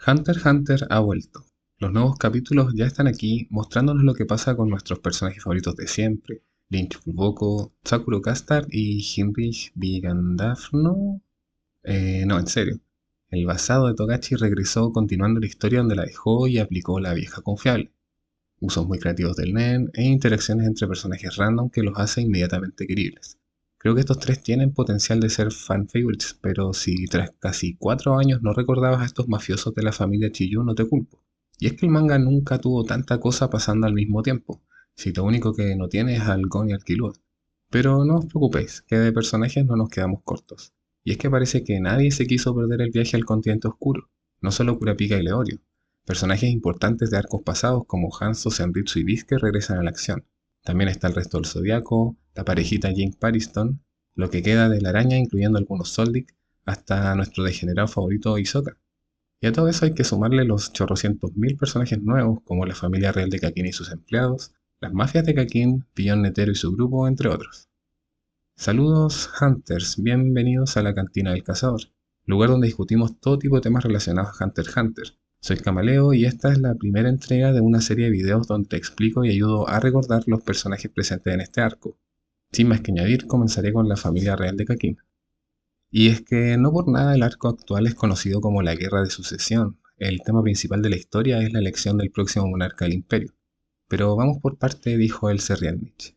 Hunter x Hunter ha vuelto. Los nuevos capítulos ya están aquí, mostrándonos lo que pasa con nuestros personajes favoritos de siempre: Lynch Fulboko, Sakura Castard y Heinrich Vigandafno. No, en serio. El basado de Togashi regresó continuando la historia donde la dejó y aplicó la vieja confiable. Usos muy creativos del Nen e interacciones entre personajes random que los hace inmediatamente queribles. Creo que estos tres tienen potencial de ser fan favorites, pero si tras casi 4 años no recordabas a estos mafiosos de la familia Chiyu, no te culpo. Y es que el manga nunca tuvo tanta cosa pasando al mismo tiempo, si lo único que no tiene es al Gon y al Killua. Pero no os preocupéis, que de personajes no nos quedamos cortos. Y es que parece que nadie se quiso perder el viaje al continente oscuro, no solo Kurapika y Leorio. Personajes importantes de arcos pasados como Hanzo, Senritsu y Bisque regresan a la acción. También está el resto del Zodiaco, la parejita Jink Pariston, lo que queda de la araña incluyendo algunos Soldic, hasta nuestro degenerado favorito Hisoka. Y a todo eso hay que sumarle los chorrocientos mil personajes nuevos como la familia real de Kakin y sus empleados, las mafias de Kakin, Pillón Netero y su grupo, entre otros. Saludos Hunters, bienvenidos a la Cantina del Cazador, lugar donde discutimos todo tipo de temas relacionados a Hunter x Hunter. Soy Camaleo y esta es la primera entrega de una serie de videos donde te explico y ayudo a recordar los personajes presentes en este arco. Sin más que añadir, comenzaré con la familia real de Kakin. Y es que no por nada el arco actual es conocido como la Guerra de Sucesión. El tema principal de la historia es la elección del próximo monarca del imperio. Pero vamos por parte, dijo el Serrianich.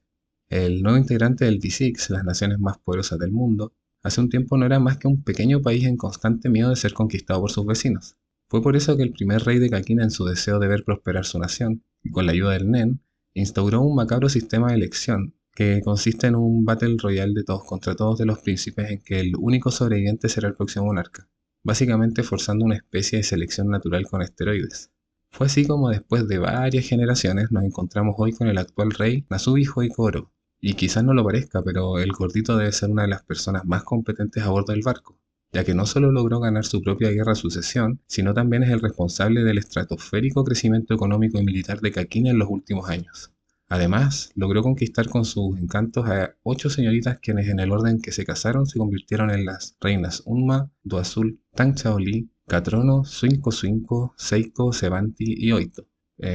El nuevo integrante del D6, las naciones más poderosas del mundo, hace un tiempo no era más que un pequeño país en constante miedo de ser conquistado por sus vecinos. Fue por eso que el primer rey de Kakin, en su deseo de ver prosperar su nación, y con la ayuda del Nen, instauró un macabro sistema de elección que consiste en un Battle Royale de todos contra todos de los príncipes en que el único sobreviviente será el próximo monarca, básicamente forzando una especie de selección natural con esteroides. Fue así como después de varias generaciones nos encontramos hoy con el actual rey Nasubijo Hikoro. Y quizás no lo parezca, pero el gordito debe ser una de las personas más competentes a bordo del barco, ya que no solo logró ganar su propia guerra de sucesión, sino también es el responsable del estratosférico crecimiento económico y militar de Kakin en los últimos años. Además, logró conquistar con sus encantos a 8 señoritas quienes en el orden que se casaron se convirtieron en las reinas Unma, Doazul, Tang Chaoli, Catrono, Suinco Suinco, Seiko, Sevanti y Oito.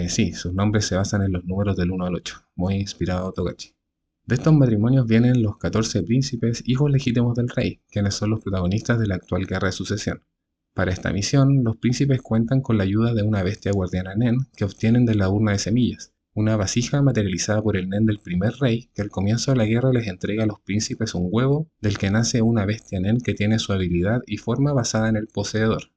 Sí, sus nombres se basan en los números del 1 al 8, muy inspirado a Togashi. De estos matrimonios vienen los 14 príncipes, hijos legítimos del rey, quienes son los protagonistas de la actual guerra de sucesión. Para esta misión, los príncipes cuentan con la ayuda de una bestia guardiana Nen que obtienen de la urna de semillas, una vasija materializada por el Nen del primer rey que al comienzo de la guerra les entrega a los príncipes un huevo del que nace una bestia Nen que tiene su habilidad y forma basada en el poseedor.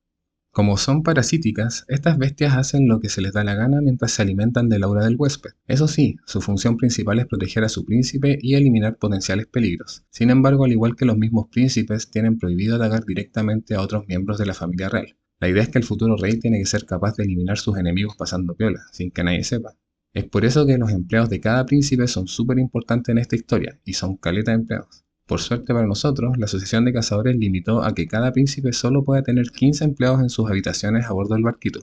Como son parasíticas, estas bestias hacen lo que se les da la gana mientras se alimentan del aura del huésped. Eso sí, su función principal es proteger a su príncipe y eliminar potenciales peligros. Sin embargo, al igual que los mismos príncipes, tienen prohibido atacar directamente a otros miembros de la familia real. La idea es que el futuro rey tiene que ser capaz de eliminar sus enemigos pasando piola, sin que nadie sepa. Es por eso que los empleados de cada príncipe son súper importantes en esta historia, y son caleta de empleados. Por suerte para nosotros, la Asociación de Cazadores limitó a que cada príncipe solo pueda tener 15 empleados en sus habitaciones a bordo del barquito.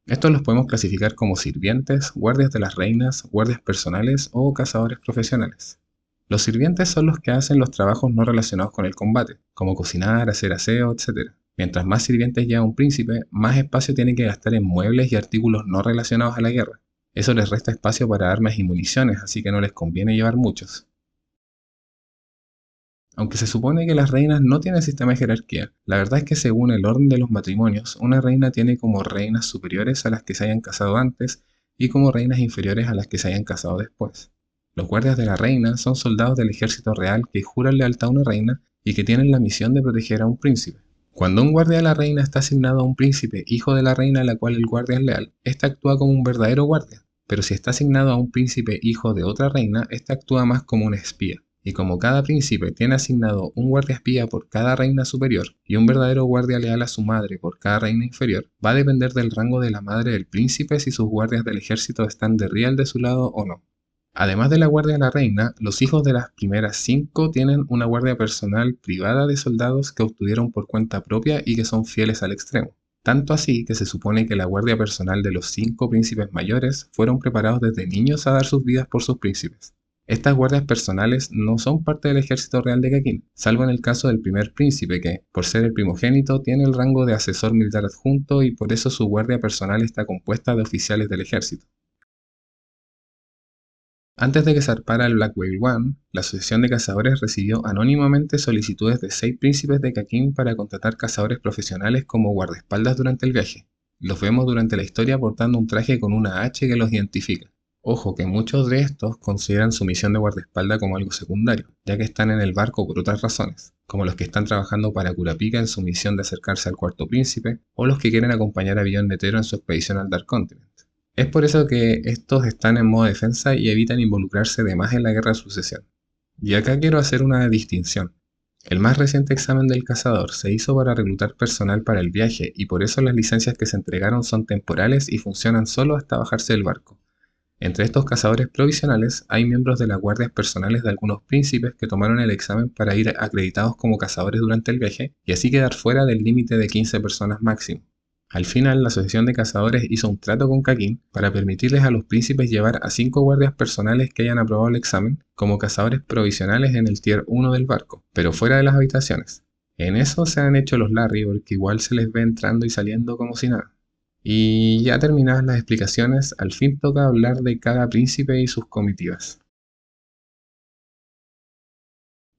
Estos los podemos clasificar como sirvientes, guardias de las reinas, guardias personales o cazadores profesionales. Los sirvientes son los que hacen los trabajos no relacionados con el combate, como cocinar, hacer aseo, etc. Mientras más sirvientes lleva un príncipe, más espacio tiene que gastar en muebles y artículos no relacionados a la guerra. Eso les resta espacio para armas y municiones, así que no les conviene llevar muchos. Aunque se supone que las reinas no tienen sistema de jerarquía, la verdad es que según el orden de los matrimonios, una reina tiene como reinas superiores a las que se hayan casado antes y como reinas inferiores a las que se hayan casado después. Los guardias de la reina son soldados del ejército real que juran lealtad a una reina y que tienen la misión de proteger a un príncipe. Cuando un guardia de la reina está asignado a un príncipe, hijo de la reina a la cual el guardia es leal, éste actúa como un verdadero guardia. Pero si está asignado a un príncipe hijo de otra reina, éste actúa más como un espía. Y como cada príncipe tiene asignado un guardia espía por cada reina superior y un verdadero guardia leal a su madre por cada reina inferior, va a depender del rango de la madre del príncipe si sus guardias del ejército están de real de su lado o no. Además de la guardia de la reina, los hijos de las primeras 5 tienen una guardia personal privada de soldados que obtuvieron por cuenta propia y que son fieles al extremo. Tanto así que se supone que la guardia personal de los 5 príncipes mayores fueron preparados desde niños a dar sus vidas por sus príncipes. Estas guardias personales no son parte del ejército real de Kakin, salvo en el caso del primer príncipe que, por ser el primogénito, tiene el rango de asesor militar adjunto y por eso su guardia personal está compuesta de oficiales del ejército. Antes de que zarpara el Black Whale One, la Asociación de Cazadores recibió anónimamente solicitudes de 6 príncipes de Kakin para contratar cazadores profesionales como guardaespaldas durante el viaje. Los vemos durante la historia portando un traje con una H que los identifica. Ojo que muchos de estos consideran su misión de guardaespaldas como algo secundario, ya que están en el barco por otras razones, como los que están trabajando para Kurapika en su misión de acercarse al Cuarto Príncipe, o los que quieren acompañar a Beyond Netero en su expedición al Dark Continent. Es por eso que estos están en modo defensa y evitan involucrarse de más en la guerra de sucesión. Y acá quiero hacer una distinción. El más reciente examen del cazador se hizo para reclutar personal para el viaje y por eso las licencias que se entregaron son temporales y funcionan solo hasta bajarse del barco. Entre estos cazadores provisionales hay miembros de las guardias personales de algunos príncipes que tomaron el examen para ir acreditados como cazadores durante el viaje y así quedar fuera del límite de 15 personas máximo. Al final, la Asociación de Cazadores hizo un trato con Kakin para permitirles a los príncipes llevar a 5 guardias personales que hayan aprobado el examen como cazadores provisionales en el Tier 1 del barco, pero fuera de las habitaciones. En eso se han hecho los Larry porque igual se les ve entrando y saliendo como si nada. Y ya terminadas las explicaciones, al fin toca hablar de cada príncipe y sus comitivas.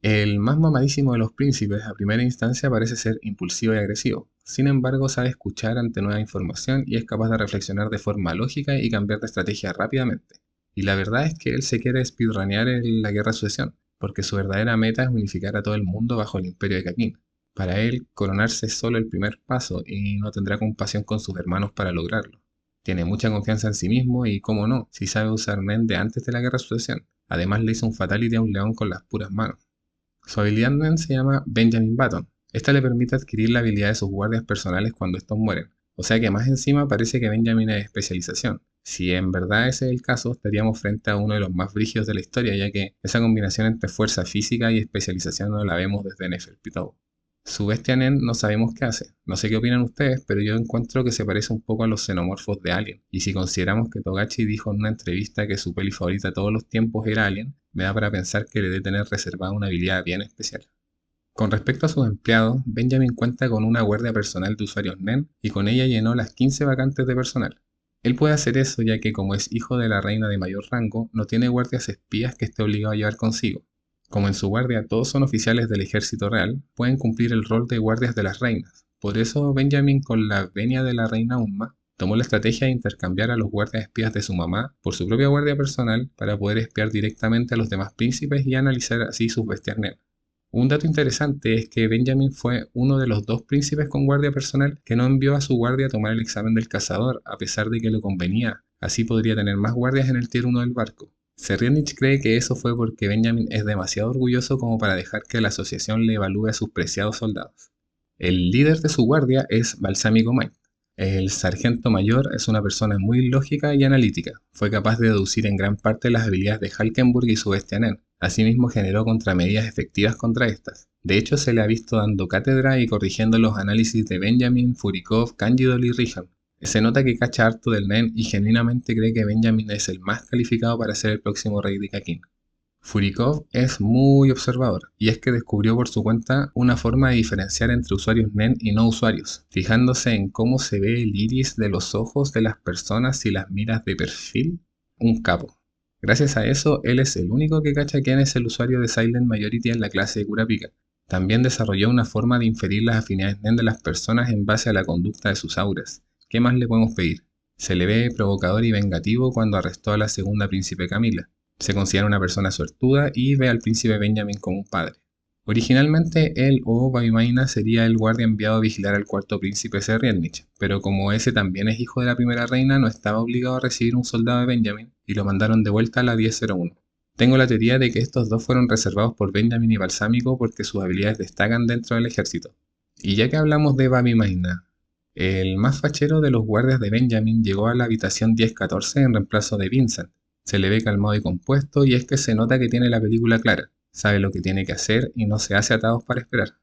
El más mamadísimo de los príncipes a primera instancia parece ser impulsivo y agresivo, sin embargo sabe escuchar ante nueva información y es capaz de reflexionar de forma lógica y cambiar de estrategia rápidamente. Y la verdad es que él se quiere speedrunear en la guerra de sucesión, porque su verdadera meta es unificar a todo el mundo bajo el imperio de Kakin. Para él, coronarse es solo el primer paso y no tendrá compasión con sus hermanos para lograrlo. Tiene mucha confianza en sí mismo y, cómo no, si sabe usar Nen de antes de la guerra de sucesión. Además le hizo un fatality a un león con las puras manos. Su habilidad Nen se llama Benjamin Button. Esta le permite adquirir la habilidad de sus guardias personales cuando estos mueren. O sea que más encima parece que Benjamin es especialización. Si en verdad ese es el caso, estaríamos frente a uno de los más brígidos de la historia, ya que esa combinación entre fuerza física y especialización no la vemos desde Neferpitou. Su bestia Nen no sabemos qué hace. No sé qué opinan ustedes, pero yo encuentro que se parece un poco a los xenomorfos de Alien. Y si consideramos que Togashi dijo en una entrevista que su peli favorita de todos los tiempos era Alien, me da para pensar que le debe tener reservada una habilidad bien especial. Con respecto a sus empleados, Benjamin cuenta con una guardia personal de usuarios Nen y con ella llenó las 15 vacantes de personal. Él puede hacer eso ya que como es hijo de la reina de mayor rango, no tiene guardias espías que esté obligado a llevar consigo. Como en su guardia todos son oficiales del ejército real, pueden cumplir el rol de guardias de las reinas. Por eso Benjamin, con la venia de la reina Umma, tomó la estrategia de intercambiar a los guardias espías de su mamá por su propia guardia personal para poder espiar directamente a los demás príncipes y analizar así sus bestias negras. Un dato interesante es que Benjamin fue uno de los 2 príncipes con guardia personal que no envió a su guardia a tomar el examen del cazador, a pesar de que le convenía. Así podría tener más guardias en el Tier 1 del barco. Serrienich cree que eso fue porque Benjamin es demasiado orgulloso como para dejar que la asociación le evalúe a sus preciados soldados. El líder de su guardia es Balsámico Mind. El sargento mayor es una persona muy lógica y analítica. Fue capaz de deducir en gran parte las habilidades de Halkenburg y su bestia Nen. Asimismo generó contramedidas efectivas contra estas. De hecho, se le ha visto dando cátedra y corrigiendo los análisis de Benjamin, Furikov, Candidol y Rihan. Se nota que cacha harto del Nen y genuinamente cree que Benjamin es el más calificado para ser el próximo rey de Kakin. Furikov es muy observador, y es que descubrió por su cuenta una forma de diferenciar entre usuarios Nen y no usuarios, fijándose en cómo se ve el iris de los ojos de las personas si las miras de perfil. Un capo. Gracias a eso, él es el único que cacha quién es el usuario de Silent Majority en la clase de Kurapika. También desarrolló una forma de inferir las afinidades Nen de las personas en base a la conducta de sus auras. ¿Qué más le podemos pedir? Se le ve provocador y vengativo cuando arrestó a la segunda príncipe Camila. Se considera una persona suertuda y ve al príncipe Benjamin como un padre. Originalmente él o Babimaina sería el guardia enviado a vigilar al cuarto príncipe Serrienich, pero como ese también es hijo de la primera reina, no estaba obligado a recibir un soldado de Benjamin y lo mandaron de vuelta a la 1001. Tengo la teoría de que estos dos fueron reservados por Benjamin y Balsámico porque sus habilidades destacan dentro del ejército. Y ya que hablamos de Babimaina, el más fachero de los guardias de Benjamin llegó a la habitación 1014 en reemplazo de Vincent. Se le ve calmado y compuesto y es que se nota que tiene la película clara, sabe lo que tiene que hacer y no se hace atados para esperar.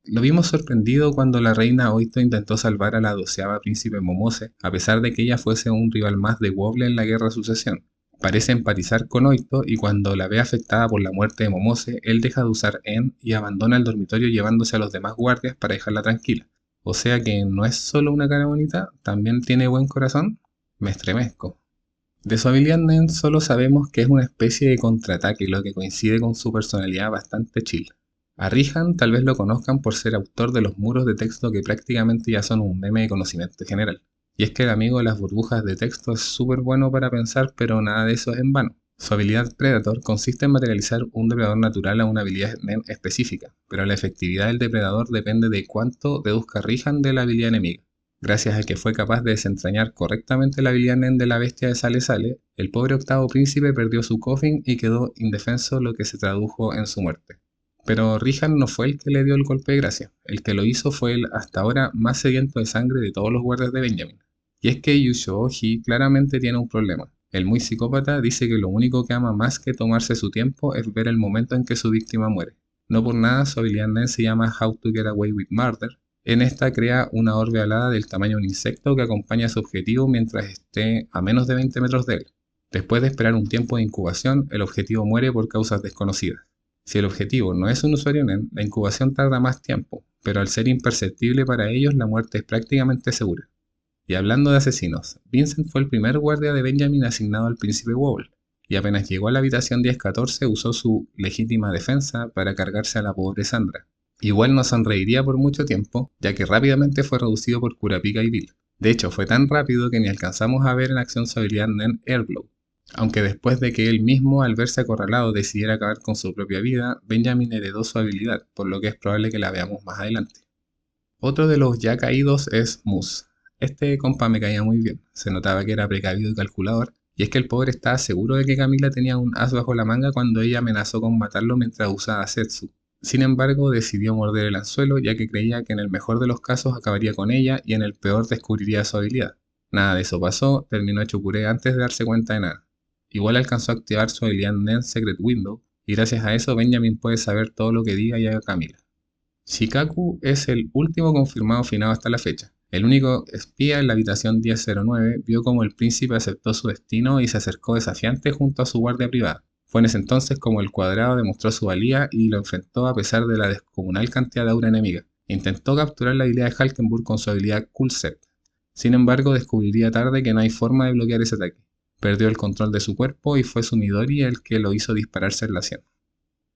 Lo vimos sorprendido cuando la reina Oito intentó salvar a la 12ª príncipe Momose, a pesar de que ella fuese un rival más de Wobble en la guerra de sucesión. Parece empatizar con Oito y cuando la ve afectada por la muerte de Momose, él deja de usar En y abandona el dormitorio llevándose a los demás guardias para dejarla tranquila. O sea que no es solo una cara bonita, también tiene buen corazón. Me estremezco. De su habilidad Nen solo sabemos que es una especie de contraataque, lo que coincide con su personalidad bastante chill. A Rihan tal vez lo conozcan por ser autor de los muros de texto que prácticamente ya son un meme de conocimiento general. Y es que el amigo de las burbujas de texto es súper bueno para pensar, pero nada de eso es en vano. Su habilidad Predator consiste en materializar un depredador natural a una habilidad Nen específica, pero la efectividad del depredador depende de cuánto deduzca Rihan de la habilidad enemiga. Gracias a que fue capaz de desentrañar correctamente la habilidad Nen de la bestia de Sale Sale, el pobre octavo príncipe perdió su coffin y quedó indefenso, lo que se tradujo en su muerte. Pero Rihan no fue el que le dio el golpe de gracia, el que lo hizo fue el hasta ahora más sediento de sangre de todos los guardias de Benjamin. Y es que Yusho-Oji claramente tiene un problema. El muy psicópata dice que lo único que ama más que tomarse su tiempo es ver el momento en que su víctima muere. No por nada su habilidad Nen se llama How to Get Away with Murder. En esta crea una orbe alada del tamaño de un insecto que acompaña a su objetivo mientras esté a menos de 20 metros de él. Después de esperar un tiempo de incubación, el objetivo muere por causas desconocidas. Si el objetivo no es un usuario NEN, la incubación tarda más tiempo, pero al ser imperceptible para ellos, la muerte es prácticamente segura. Y hablando de asesinos, Vincent fue el primer guardia de Benjamin asignado al príncipe Wobble, y apenas llegó a la habitación 1014 usó su legítima defensa para cargarse a la pobre Sandra. Igual no sonreiría por mucho tiempo, ya que rápidamente fue reducido por Kurapika y Bill. De hecho, fue tan rápido que ni alcanzamos a ver en acción su habilidad Nen Airblow. Aunque después de que él mismo, al verse acorralado, decidiera acabar con su propia vida, Benjamin heredó su habilidad, por lo que es probable que la veamos más adelante. Otro de los ya caídos es Moose. Este compa me caía muy bien, se notaba que era precavido y calculador, y es que el pobre estaba seguro de que Camila tenía un as bajo la manga cuando ella amenazó con matarlo mientras usaba Setsu. Sin embargo, decidió morder el anzuelo ya que creía que en el mejor de los casos acabaría con ella y en el peor descubriría su habilidad. Nada de eso pasó, terminó hecho puré antes de darse cuenta de nada. Igual alcanzó a activar su habilidad Nen Secret Window, y gracias a eso Benjamin puede saber todo lo que diga y haga Camila. Shikaku es el último confirmado finado hasta la fecha. El único espía en la habitación 1009 vio cómo el príncipe aceptó su destino y se acercó desafiante junto a su guardia privada. Fue en ese entonces como el cuadrado demostró su valía y lo enfrentó a pesar de la descomunal cantidad de aura enemiga. Intentó capturar la habilidad de Halkenburg con su habilidad Cool Set. Sin embargo, descubriría tarde que no hay forma de bloquear ese ataque. Perdió el control de su cuerpo y fue su Midori el que lo hizo dispararse en la sien.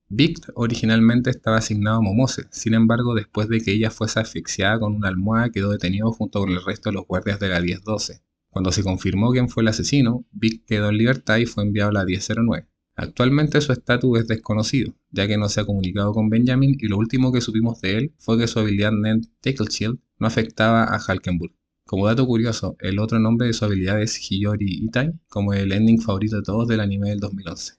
Vict originalmente estaba asignado a Momose, sin embargo después de que ella fuese asfixiada con una almohada quedó detenido junto con el resto de los guardias de la 1012. Cuando se confirmó quién fue el asesino, Vict quedó en libertad y fue enviado a la 1009. Actualmente su estatus es desconocido, ya que no se ha comunicado con Benjamin y lo último que supimos de él fue que su habilidad Nen Tackle Shield no afectaba a Halkenburg. Como dato curioso, el otro nombre de su habilidad es Hiyori Itai, como el ending favorito de todos del anime del 2011.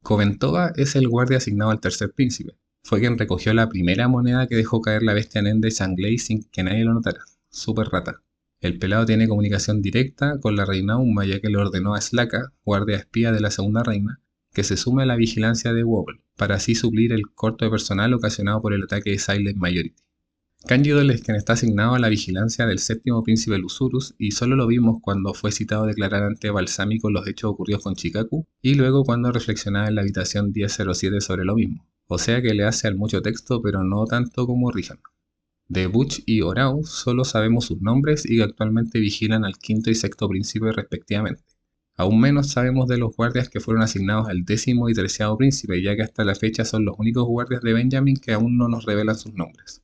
Koventoga es el guardia asignado al tercer príncipe. Fue quien recogió la primera moneda que dejó caer la bestia Nen de Shanglei sin que nadie lo notara. Super rata. El pelado tiene comunicación directa con la reina Umma ya que le ordenó a Slaka, guardia espía de la segunda reina, que se sume a la vigilancia de Wobble, para así suplir el corto de personal ocasionado por el ataque de Silent Majority. Kanjidol es quien está asignado a la vigilancia del séptimo príncipe Lusurus y solo lo vimos cuando fue citado a declarar ante Balsámico los hechos ocurridos con Chikaku y luego cuando reflexionaba en la habitación 1007 sobre lo mismo, o sea que le hace al mucho texto pero no tanto como Rihan. De Butch y Orao solo sabemos sus nombres y que actualmente vigilan al quinto y sexto príncipe respectivamente. Aún menos sabemos de los guardias que fueron asignados al décimo y treceavo príncipe, ya que hasta la fecha son los únicos guardias de Benjamin que aún no nos revelan sus nombres.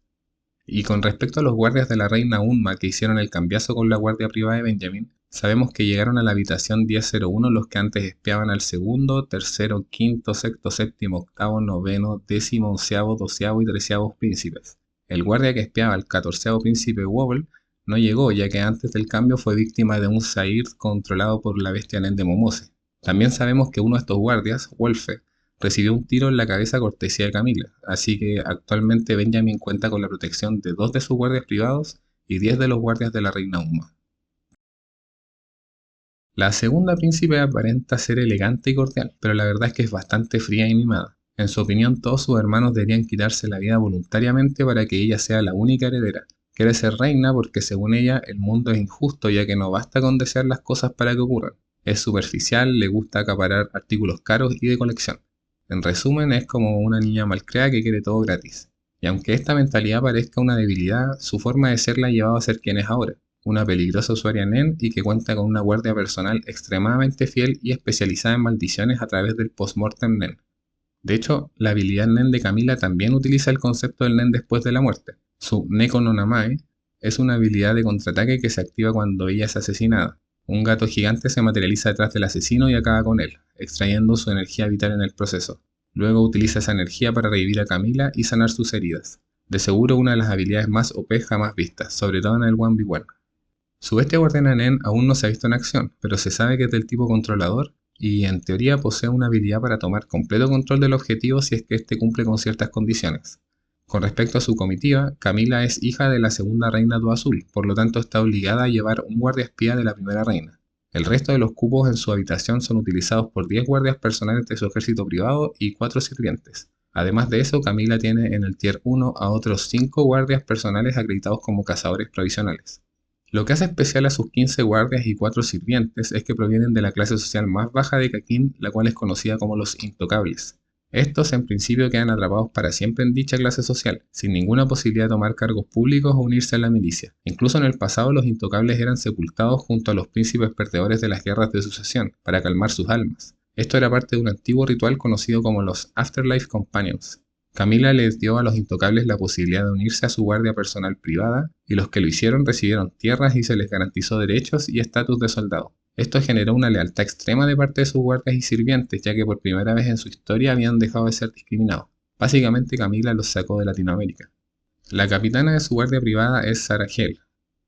Y con respecto a los guardias de la reina Unma que hicieron el cambiazo con la guardia privada de Benjamin, sabemos que llegaron a la habitación 1001 los que antes espiaban al segundo, tercero, quinto, sexto, séptimo, octavo, noveno, décimo, onceavo, doceavo y treceavo príncipes. El guardia que espiaba al catorceavo príncipe Wobble no llegó, ya que antes del cambio fue víctima de un Zair controlado por la bestia Nen de Momose. También sabemos que uno de estos guardias, Wolfe, recibió un tiro en la cabeza a cortesía de Camila, así que actualmente Benjamin cuenta con la protección de 2 de sus guardias privados y 10 de los guardias de la reina Umma. La segunda príncipe aparenta ser elegante y cordial, pero la verdad es que es bastante fría y mimada. En su opinión, todos sus hermanos deberían quitarse la vida voluntariamente para que ella sea la única heredera. Quiere ser reina porque según ella el mundo es injusto ya que no basta con desear las cosas para que ocurran. Es superficial, le gusta acaparar artículos caros y de colección. En resumen, es como una niña malcriada que quiere todo gratis. Y aunque esta mentalidad parezca una debilidad, su forma de ser la ha llevado a ser quien es ahora, una peligrosa usuaria NEN y que cuenta con una guardia personal extremadamente fiel y especializada en maldiciones a través del postmortem NEN. De hecho, la habilidad NEN de Camila también utiliza el concepto del NEN después de la muerte. Su Neko no Namae es una habilidad de contraataque que se activa cuando ella es asesinada. Un gato gigante se materializa detrás del asesino y acaba con él, extrayendo su energía vital en el proceso. Luego utiliza esa energía para revivir a Camila y sanar sus heridas. De seguro una de las habilidades más OP jamás vistas, sobre todo en el 1v1. Su bestia guardiana NEN aún no se ha visto en acción, pero se sabe que es del tipo controlador y en teoría posee una habilidad para tomar completo control del objetivo si es que éste cumple con ciertas condiciones. Con respecto a su comitiva, Camila es hija de la segunda reina Do Azul, por lo tanto está obligada a llevar un guardiaespía de la primera reina. El resto de los cupos en su habitación son utilizados por 10 guardias personales de su ejército privado y 4 sirvientes. Además de eso, Camila tiene en el Tier 1 a otros 5 guardias personales acreditados como cazadores provisionales. Lo que hace especial a sus 15 guardias y 4 sirvientes es que provienen de la clase social más baja de Kakin, la cual es conocida como los Intocables. Estos en principio quedan atrapados para siempre en dicha clase social, sin ninguna posibilidad de tomar cargos públicos o unirse a la milicia. Incluso en el pasado los Intocables eran sepultados junto a los príncipes perdedores de las guerras de sucesión, para calmar sus almas. Esto era parte de un antiguo ritual conocido como los Afterlife Companions. Camila les dio a los Intocables la posibilidad de unirse a su guardia personal privada, y los que lo hicieron recibieron tierras y se les garantizó derechos y estatus de soldado. Esto generó una lealtad extrema de parte de sus guardias y sirvientes, ya que por primera vez en su historia habían dejado de ser discriminados. Básicamente Camila los sacó de Latinoamérica. La capitana de su guardia privada es Sarahel.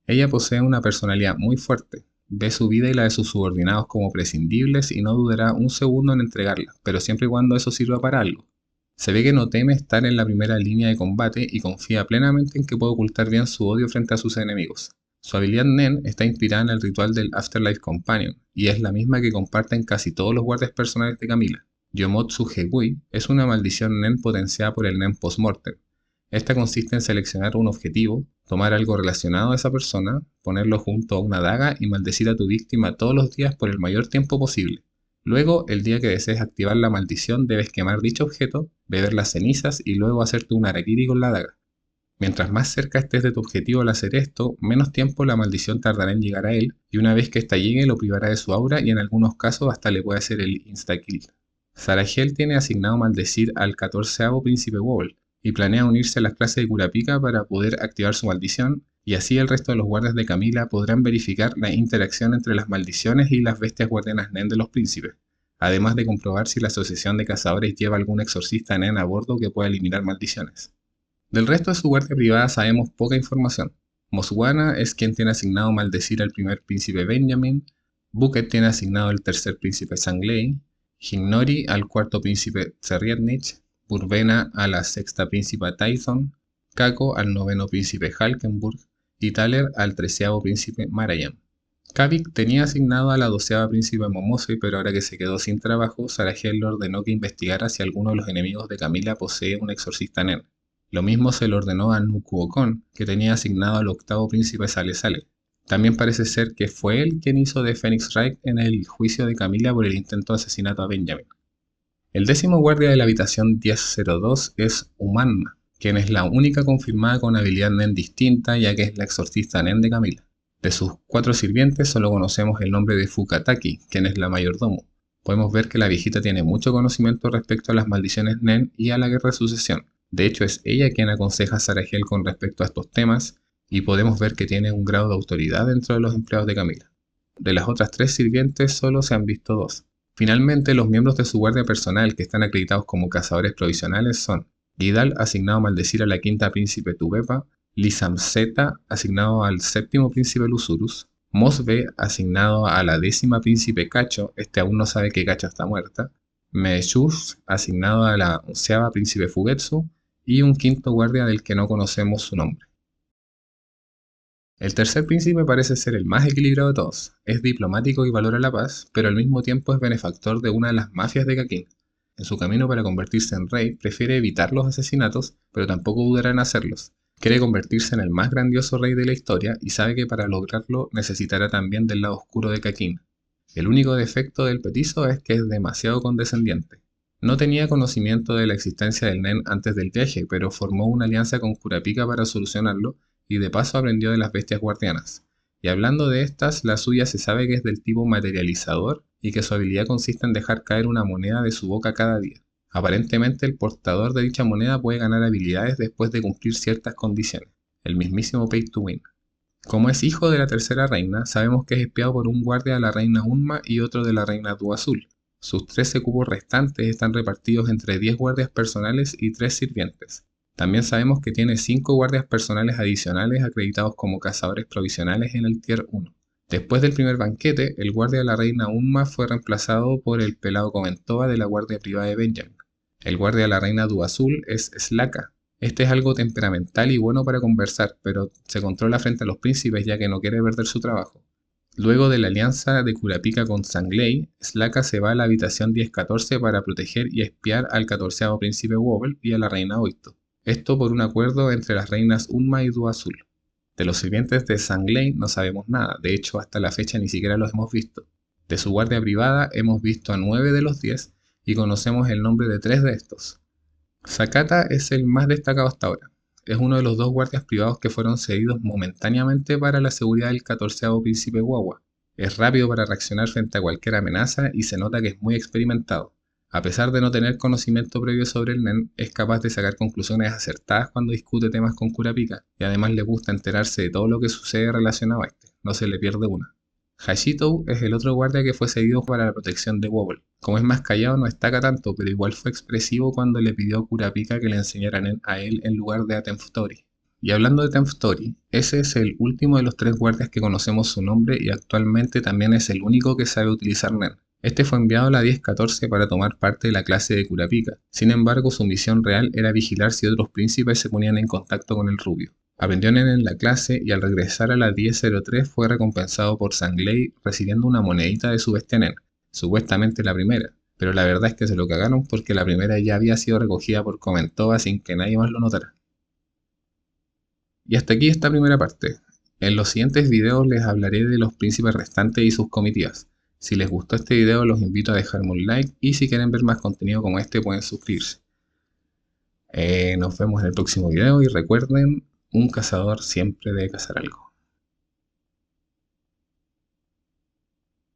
Ella posee una personalidad muy fuerte, ve su vida y la de sus subordinados como prescindibles y no dudará un segundo en entregarla, pero siempre y cuando eso sirva para algo. Se ve que no teme estar en la primera línea de combate y confía plenamente en que puede ocultar bien su odio frente a sus enemigos. Su habilidad NEN está inspirada en el ritual del Afterlife Companion, y es la misma que comparten casi todos los guardias personales de Camila. Yomotsu Hegui es una maldición NEN potenciada por el NEN Postmortem. Esta consiste en seleccionar un objetivo, tomar algo relacionado a esa persona, ponerlo junto a una daga y maldecir a tu víctima todos los días por el mayor tiempo posible. Luego, el día que desees activar la maldición, debes quemar dicho objeto, beber las cenizas y luego hacerte un harakiri con la daga. Mientras más cerca estés de tu objetivo al hacer esto, menos tiempo la maldición tardará en llegar a él, y una vez que ésta llegue lo privará de su aura y en algunos casos hasta le puede hacer el insta-kill. Sarahel tiene asignado maldecir al 14º príncipe Wobble, y planea unirse a las clases de Kurapika para poder activar su maldición, y así el resto de los guardias de Camila podrán verificar la interacción entre las maldiciones y las bestias guardianas NEN de los príncipes, además de comprobar si la asociación de cazadores lleva algún exorcista NEN a bordo que pueda eliminar maldiciones. Del resto de su guardia privada sabemos poca información. Moswana es quien tiene asignado maldecir al primer príncipe Benjamin, Bucket tiene asignado al tercer príncipe Sangley, Hignori al cuarto príncipe Zerrietnich, Burvena a la sexta príncipa Tython, Kako al noveno príncipe Halkenburg y Thaler al 13º príncipe Marayam. Kavik tenía asignado a la 12ª príncipe Momose, pero ahora que se quedó sin trabajo, Sarahel le ordenó que investigara si alguno de los enemigos de Camila posee un exorcista NEN. Lo mismo se le ordenó a Nukuokon, que tenía asignado al 8º príncipe Sale Sale. También parece ser que fue él quien hizo de Phoenix Wright en el juicio de Camila por el intento de asesinato a Benjamin. El 10º guardia de la habitación 1002 es Umanma, quien es la única confirmada con habilidad NEN distinta, ya que es la exorcista NEN de Camila. De sus 4 sirvientes solo conocemos el nombre de Fukataki, quien es la mayordomo. Podemos ver que la viejita tiene mucho conocimiento respecto a las maldiciones NEN y a la guerra de sucesión. De hecho, es ella quien aconseja a Sarahel con respecto a estos temas, y podemos ver que tiene un grado de autoridad dentro de los empleados de Camila. De las otras 3 sirvientes solo se han visto 2. Finalmente, los miembros de su guardia personal que están acreditados como cazadores provisionales son Gidal, asignado a maldecir a la 5ª príncipe Tubepa, Lisamseta, asignado al 7º príncipe Lusurus, Mosbe, asignado a la 10ª príncipe Cacho, este aún no sabe que Cacho está muerta, Meshuf, asignado a la 11ª príncipe Fugetsu, y un 5º guardia del que no conocemos su nombre. El tercer príncipe parece ser el más equilibrado de todos. Es diplomático y valora la paz, pero al mismo tiempo es benefactor de una de las mafias de Kakin. En su camino para convertirse en rey, prefiere evitar los asesinatos, pero tampoco dudará en hacerlos. Quiere convertirse en el más grandioso rey de la historia y sabe que para lograrlo necesitará también del lado oscuro de Kakin. El único defecto del petizo es que es demasiado condescendiente. No tenía conocimiento de la existencia del Nen antes del viaje, pero formó una alianza con Kurapika para solucionarlo y de paso aprendió de las bestias guardianas. Y hablando de estas, la suya se sabe que es del tipo materializador y que su habilidad consiste en dejar caer una moneda de su boca cada día. Aparentemente el portador de dicha moneda puede ganar habilidades después de cumplir ciertas condiciones, el mismísimo Pay to Win. Como es hijo de la tercera reina, sabemos que es espiado por un guardia de la reina Unma y otro de la reina Du Azul. Sus 13 cubos restantes están repartidos entre 10 guardias personales y 3 sirvientes. También sabemos que tiene 5 guardias personales adicionales acreditados como cazadores provisionales en el Tier 1. Después del primer banquete, el guardia de la reina Unma fue reemplazado por el pelado Komentoa de la guardia privada de Benjamin. El guardia de la reina Du Azul es Slaka. Este es algo temperamental y bueno para conversar, pero se controla frente a los príncipes ya que no quiere perder su trabajo. Luego de la alianza de Kurapika con Sangley, Slaka se va a la habitación 1014 para proteger y espiar al 14º príncipe Wobble y a la reina Oito. Esto por un acuerdo entre las reinas Unma y Du Azul. De los sirvientes de Sangley no sabemos nada, de hecho hasta la fecha ni siquiera los hemos visto. De su guardia privada hemos visto a 9 de los 10 y conocemos el nombre de 3 de estos. Sakata es el más destacado hasta ahora. Es uno de los 2 guardias privados que fueron cedidos momentáneamente para la seguridad del 14º príncipe Wawa. Es rápido para reaccionar frente a cualquier amenaza y se nota que es muy experimentado. A pesar de no tener conocimiento previo sobre el Nen, es capaz de sacar conclusiones acertadas cuando discute temas con Kurapika, y además le gusta enterarse de todo lo que sucede relacionado a este, no se le pierde una. Hashito es el otro guardia que fue cedido para la protección de Wobble. Como es más callado no destaca tanto, pero igual fue expresivo cuando le pidió a Kurapika que le enseñara Nen a él en lugar de a Tenftori. Y hablando de Tenftori, ese es el último de los 3 guardias que conocemos su nombre y actualmente también es el único que sabe utilizar Nen. Este fue enviado a la 1014 para tomar parte de la clase de Kurapika. Sin embargo, su misión real era vigilar si otros príncipes se ponían en contacto con el rubio. Aprendió Nen en la clase y al regresar a la 1003 fue recompensado por Sangley recibiendo una monedita de su bestia Nen, supuestamente la primera, pero la verdad es que se lo cagaron porque la primera ya había sido recogida por Komentoa sin que nadie más lo notara. Y hasta aquí esta primera parte. En los siguientes videos les hablaré de los príncipes restantes y sus comitivas. Si les gustó este video los invito a dejarme un like y si quieren ver más contenido como este pueden suscribirse. Nos vemos en el próximo video y recuerden, un cazador siempre debe cazar algo.